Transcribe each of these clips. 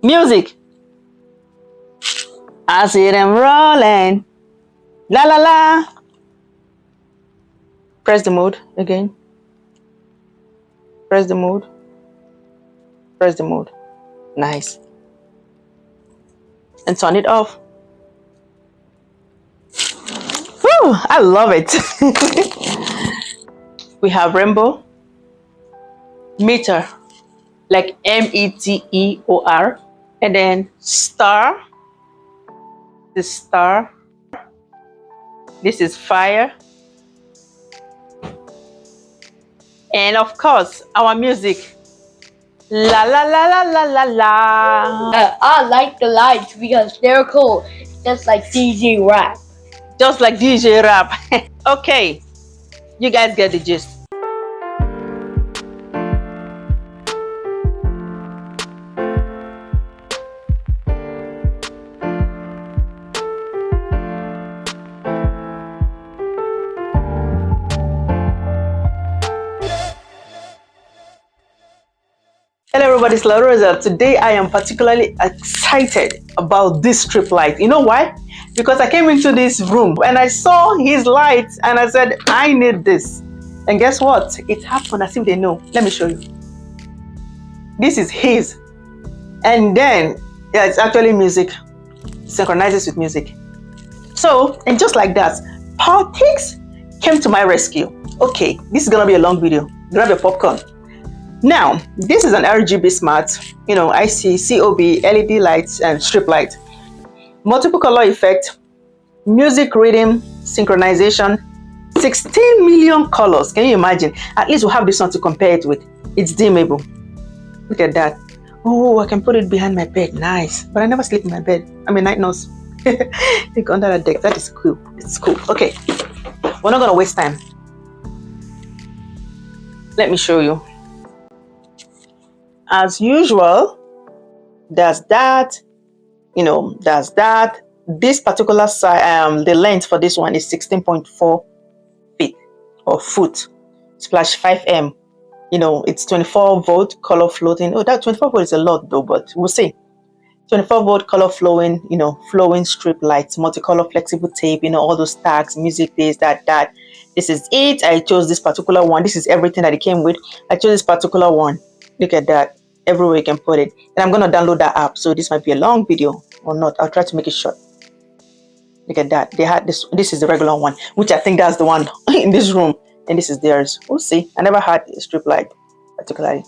Music. I see them rolling. La la la. Press the mode again. Press the mode. Press the mode. Nice. And turn it off. Whew, I love it. We have rainbow. Meter. Like METEOR. And then star. The star. This is fire. And of course, our music. La la la la la la la. I like the lights because they're cool. Just like DJ rap. Just like DJ rap. Okay, you guys get the gist. Hello everybody, it's Rosa. Today I am particularly excited about this strip light. You know why? Because I came into this room and I saw his light and I said, I need this. And guess what? It happened as if they know. Let me show you. This is his. And then, yeah, it's actually music. It synchronizes with music. So, and just like that, PAUTIX came to my rescue. Okay, this is going to be a long video. Grab your popcorn. Now, this is an RGB Smart, IC, COB, LED lights, and strip light. Multiple color effect, music rhythm synchronization, 16 million colors. Can you imagine? At least we'll have this one to compare it with. It's dimmable. Look at that. Oh, I can put it behind my bed. Nice. But I never sleep in my bed. I'm a night nurse. Look under the deck. That is cool. It's cool. Okay. We're not going to waste time. Let me show you. As usual, there's that, there's that. This particular size, the length for this one is 16.4 feet or foot, /5M. It's 24 volt color floating. Oh, that 24 volt is a lot though, but we'll see. 24 volt color flowing, flowing strip lights, multicolor flexible tape, all those tags, music, this, that. This is it. I chose this particular one. This is everything that it came with. I chose this particular one. Look at that. Everywhere you can put it. And I'm going to download that app. So this might be a long video or not. I'll try to make it short. Look at that. They had this. This is the regular one, which I think that's the one in this room. And this is theirs. We'll see. I never had a strip light particularly.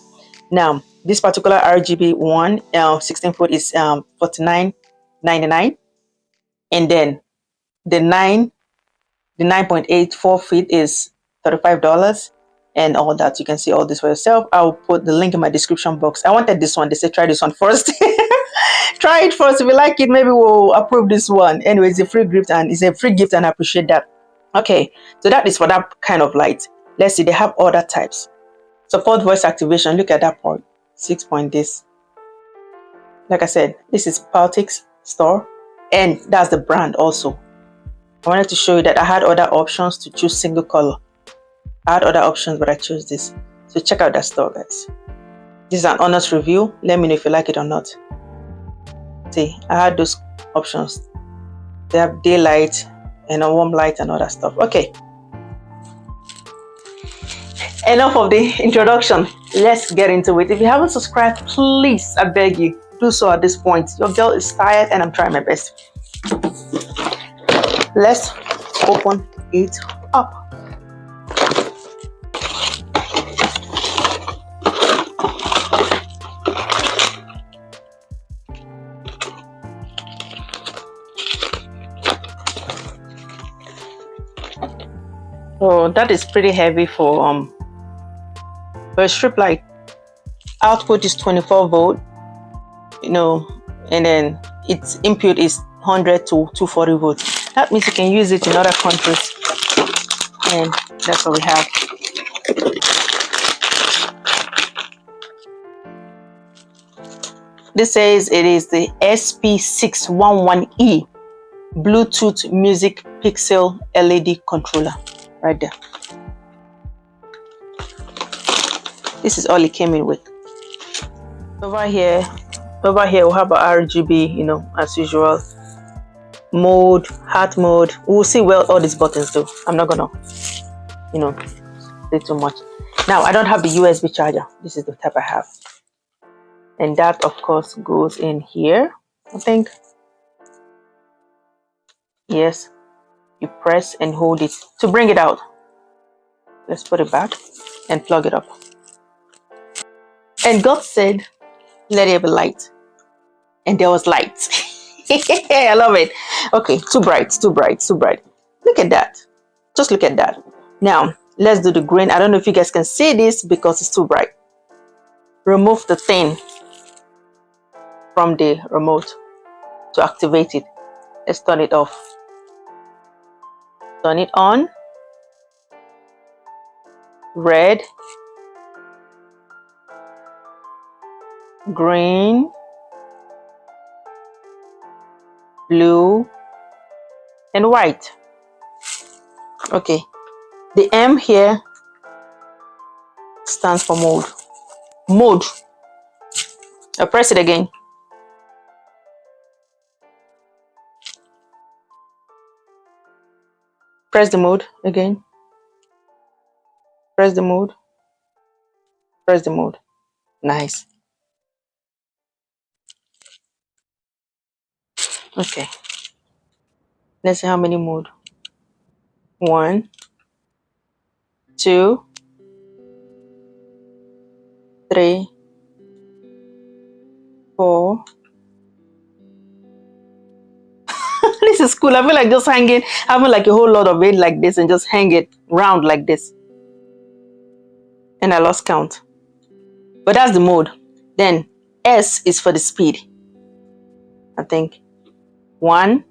Now, this particular RGB one, 16 foot is $49.99. And then the 9.84 feet is $35. And all that. You can see all this for yourself. I'll put the link in my description box. I wanted this one. They said try this one first. Try it first. If you like it, maybe we'll approve this one. Anyway, it's a free gift and I appreciate that. Okay, so that is for that kind of light. Let's see, they have other types. Support voice activation. Look at that point. 6 point this. Like I said, this is PAUTIX store, and that's the brand also. I wanted to show you that I had other options to choose single color. I had other options, but I chose this. So check out that store, guys. This is an honest review. Let me know if you like it or not. See, I had those options. They have daylight and a warm light and all that stuff. Okay. Enough of the introduction. Let's get into it. If you haven't subscribed, please, I beg you, do so at this point. Your girl is tired and I'm trying my best. Let's open it up. So that is pretty heavy for a strip light. Output is 24 volt, and then its input is 100 to 240 volts. That means you can use it in other countries, and that's what we have. This says it is the SP611E Bluetooth Music Pixel LED controller. Right there. This is all it came in with. Over here Over here we'll have our RGB, you know, as usual. Mode, heart mode. We'll see where all these buttons do. I'm not gonna, you know, say too much. Now I don't have the USB charger. This is the type I have. And that of course goes in here, I think. Yes. You press and hold it to bring it out. Let's put it back and plug it up. And God said, let there be light. And there was light. I love it. Okay, too bright, too bright, too bright. Look at that. Just look at that. Now, let's do the green. I don't know if you guys can see this because it's too bright. Remove the thing from the remote to activate it. Let's turn it off. Turn it on. Red. Green. Blue. And white. Okay. The M here stands for mode. Mode. I'll press it again. Press the mode again. Press the mode. Press the mode. Nice. Okay. Let's see how many mode. 1, 2, 3, 4. This is cool. I feel like just having like a whole lot of it like this and just hang it round like this. And I lost count. But that's the mode. Then S is for the speed. I think 1,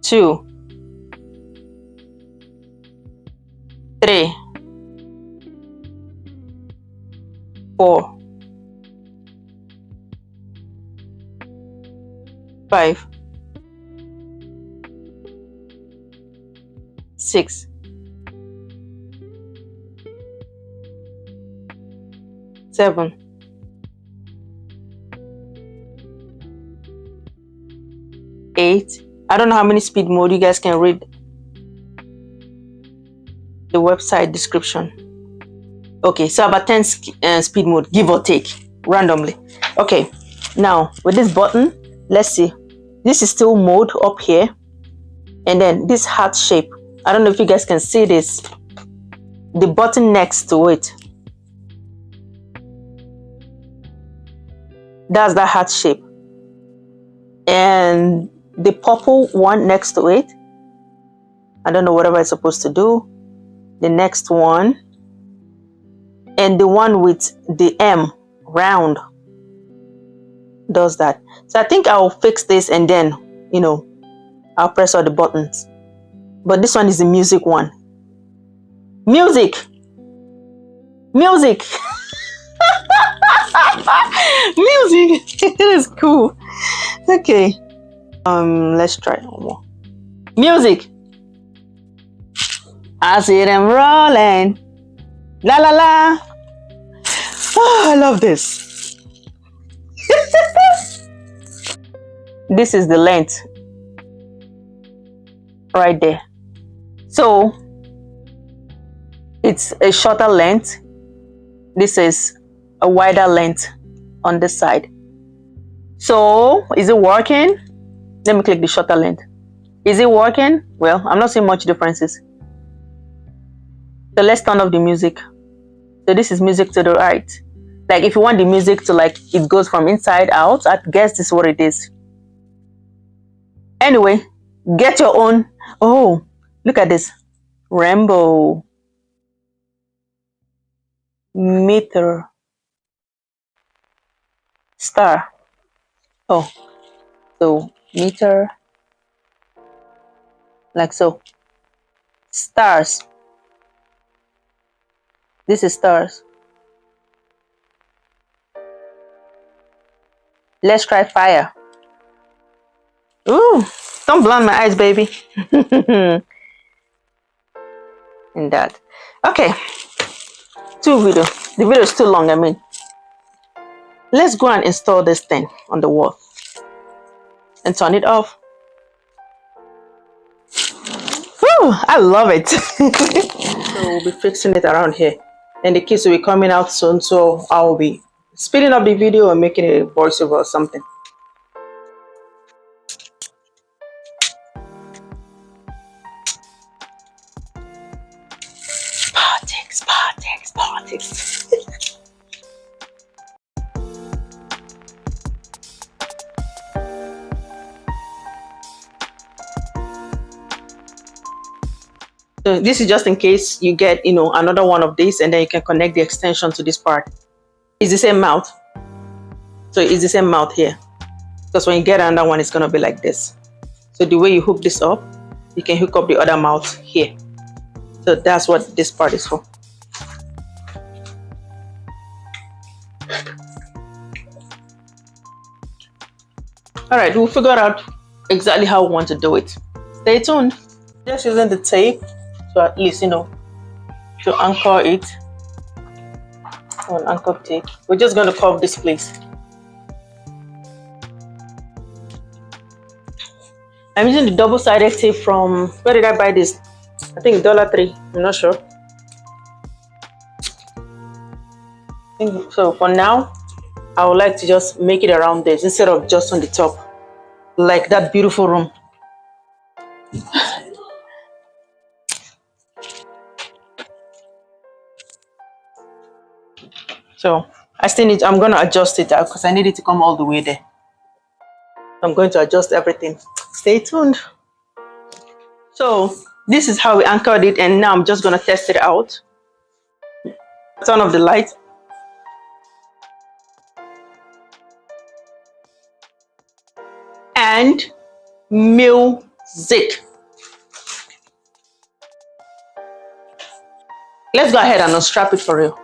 2, 3, 4, 5, 6, 7, 8. I don't know how many speed mode. You guys can read the website description. Okay, so about 10 speed mode, give or take, randomly. Okay, now with this button, let's see. This is still mode up here. And then this heart shape. I don't know if you guys can see this. The button next to it. That's the heart shape. And the purple one next to it. I don't know whatever it's supposed to do. The next one. And the one with the M round does that. So I think I'll fix this and then, you know, I'll press all the buttons. But this one is the music one. Music! Music! Music! It is cool. Okay. Let's try one more. Music! I see them rolling. La la la. Oh, I love this. This is the length right there. So it's a shorter length. This is a wider length on this side. So is it working? Let me click the shorter length. Is it working? Well, I'm not seeing much differences. So let's turn off the music. So this is music to the right. Like if you want the music to like, it goes from inside out, I guess this is what it is. Anyway, get your own. Oh, look at this. Rainbow. Meter. Star. Oh, so meter. Like so. Stars. This is stars. Let's try fire. Ooh, don't blind my eyes, baby. And that. Okay. The video is too long, I mean. let's go and install this thing on the wall and turn it off. Whew, I love it. So we'll be fixing it around here, and the kids will be coming out soon, so I'll be speeding up the video and making a voiceover or something. PAUTIX. So this is just in case you get, another one of these, and then you can connect the extension to this part. It's the same mount. So it's the same mount here. Because when you get another one, it's going to be like this. So the way you hook this up, you can hook up the other mount here. So that's what this part is for. All right, we'll figure out exactly how we want to do it. Stay tuned. Just using the tape to at least, to anchor it on anchor tape. We're just going to curve this place. I'm using the double-sided tape from, where did I buy this? I think $3. I'm not sure. So for now, I would like to just make it around this instead of just on the top, like that beautiful room. So I'm going to adjust it out because I need it to come all the way there. I'm going to adjust everything. Stay tuned. So this is how we anchored it, and now I'm just going to test it out. Turn off the light. And music. Let's go ahead and unstrap it for real.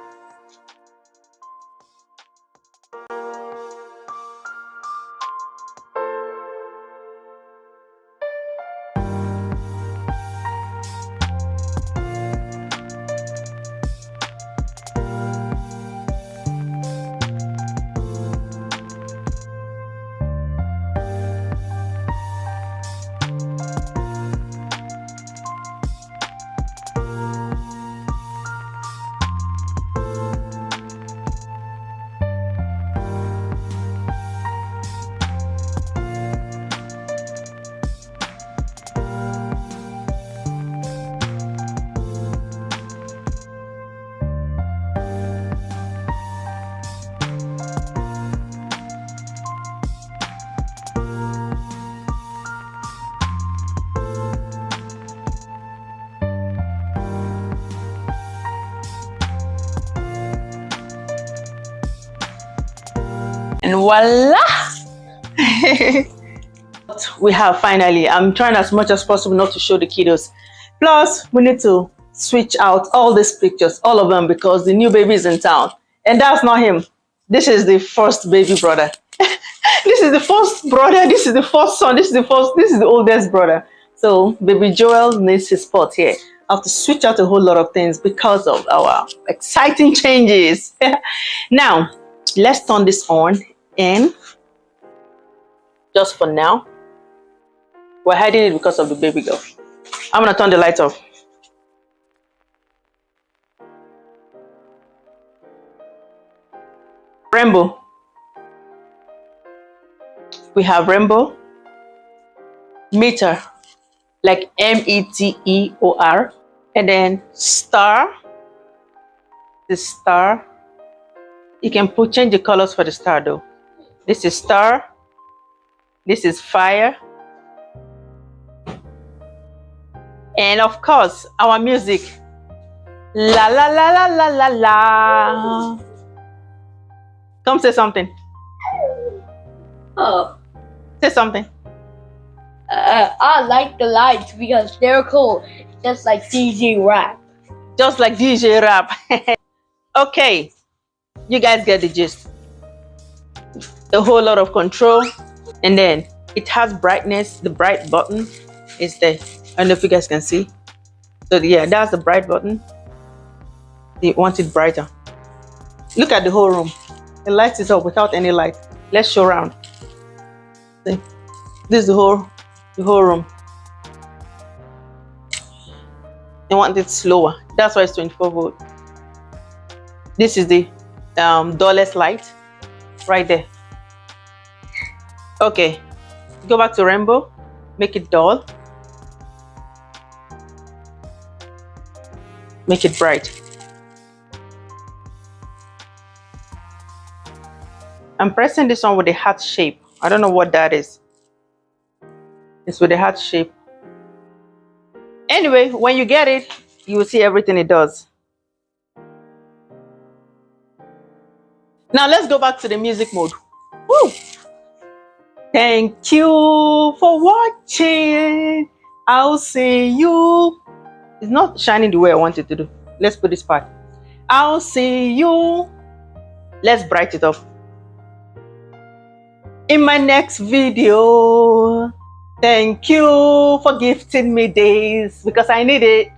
And voila. We have finally, I'm trying as much as possible not to show the kiddos. Plus, we need to switch out all these pictures, all of them, because the new baby is in town. And that's not him. This is the first baby brother. This is the first brother. This is the first son. This is the oldest brother. So baby Joel needs his spot here. I have to switch out a whole lot of things because of our exciting changes. Now, let's turn this on, and just for now, we're hiding it because of the baby girl. I'm gonna turn the light off. Rainbow. We have rainbow, meter, like METEOR, and then star. The star. You can change the colors for the star though. This is star. This is fire. And of course, our music. La la la la la la la. Come say something. Oh. Say something. I like the lights because they're cool. Just like DJ rap. Just like DJ rap. Okay. You guys get the gist. A whole lot of control. And then it has brightness. The bright button is there. I don't know if you guys can see. So yeah, that's the bright button. You want it brighter. Look at the whole room. The light is up without any light. Let's show around. See? This is the whole room. I want it slower. That's why it's 24 volt. This is the dullest light right there. Okay, go back to rainbow, make it dull, make it bright. I'm pressing this one with the heart shape. I don't know what that is. It's with the heart shape. Anyway, when you get it, you will see everything it does. Now let's go back to the music mode. Woo! Thank you for watching. I'll see you. It's not shining the way I want it to do. Let's put this part. I'll see you. Let's brighten it up in my next video. Thank you for gifting me this because I need it,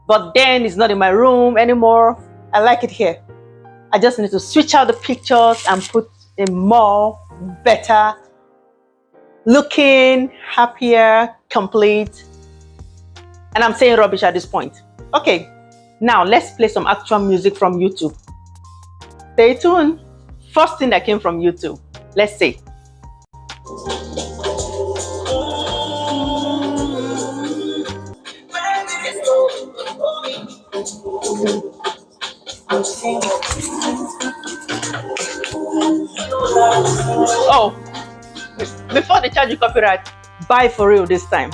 but then it's not in my room anymore. I like it here. I just need to switch out the pictures and put a more better looking, happier, complete. And I'm saying rubbish at this point. Okay, now let's play some actual music from YouTube. Stay tuned. First thing that came from YouTube. Let's see. Oh, before they charge you copyright, buy for real this time.